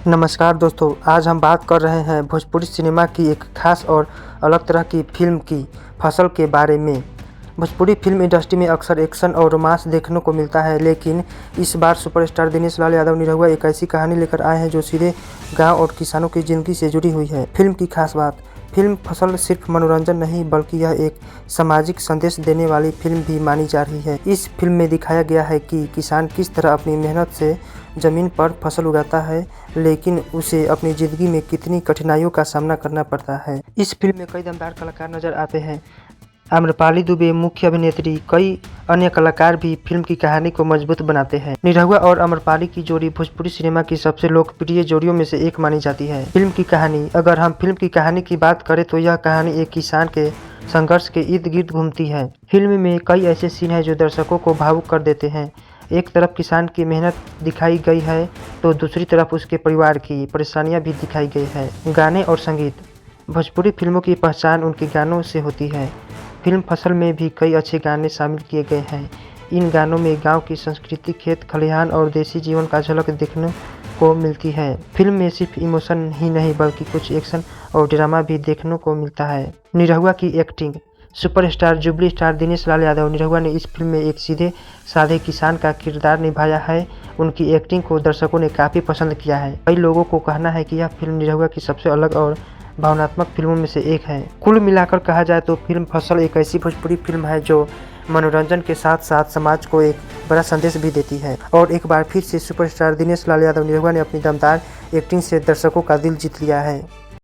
नमस्कार दोस्तों, आज हम बात कर रहे हैं भोजपुरी सिनेमा की एक खास और अलग तरह की फिल्म की फसल के बारे में। भोजपुरी फिल्म इंडस्ट्री में अक्सर एक्शन और रोमांस देखने को मिलता है, लेकिन इस बार सुपरस्टार दिनेश लाल यादव निरहुआ एक ऐसी कहानी लेकर आए हैं जो सीधे गांव और किसानों की जिंदगी से जुड़ी हुई है। फिल्म की खास बात, फिल्म फसल सिर्फ मनोरंजन नहीं बल्कि यह एक सामाजिक संदेश देने वाली फिल्म भी मानी जा रही है। इस फिल्म में दिखाया गया है कि किसान किस तरह अपनी मेहनत से जमीन पर फसल उगाता है, लेकिन उसे अपनी जिंदगी में कितनी कठिनाइयों का सामना करना पड़ता है। इस फिल्म में कई दमदार कलाकार नजर आते हैं। आम्रपाली दुबे मुख्य अभिनेत्री, कई अन्य कलाकार भी फिल्म की कहानी को मजबूत बनाते हैं। निरहुआ और आम्रपाली की जोड़ी भोजपुरी सिनेमा की सबसे लोकप्रिय जोड़ियों में से एक मानी जाती है। फिल्म की कहानी, अगर हम फिल्म की कहानी की बात करें तो यह कहानी एक किसान के संघर्ष के इर्द गिर्द घूमती है। फिल्म में कई ऐसे सीन हैं जो दर्शकों को भावुक कर देते हैं। एक तरफ किसान की मेहनत दिखाई गई है तो दूसरी तरफ उसके परिवार की परेशानियां भी दिखाई गई है। गाने और संगीत, भोजपुरी फिल्मों की पहचान उनके गानों से होती है। फिल्म फसल में भी कई अच्छे गाने शामिल किए गए हैं। इन गानों में गांव की संस्कृति, खेत खलिहान और देसी जीवन का झलक देखने को मिलती है। फिल्म में सिर्फ इमोशन ही नहीं बल्कि कुछ एक्शन और ड्रामा भी देखने को मिलता है। निरहुआ की acting, superstar jubilee star Dinesh Lal Yadav Nirahua ने इस फिल्म में एक सीधे साधे किसान का किरदार निभाया है। उनकी एक्टिंग को दर्शकों ने काफ़ी पसंद किया है। कई लोगों को कहना है कि यह फिल्म निरहुआ की सबसे अलग और भावनात्मक फिल्मों में से एक है। कुल मिलाकर कहा जाए तो फिल्म फसल एक ऐसी भोजपुरी फिल्म है जो मनोरंजन के साथ साथ समाज को एक बड़ा संदेश भी देती है। और एक बार फिर से सुपरस्टार दिनेश लाल यादव निरहुआ ने अपनी दमदार एक्टिंग से दर्शकों का दिल जीत लिया है।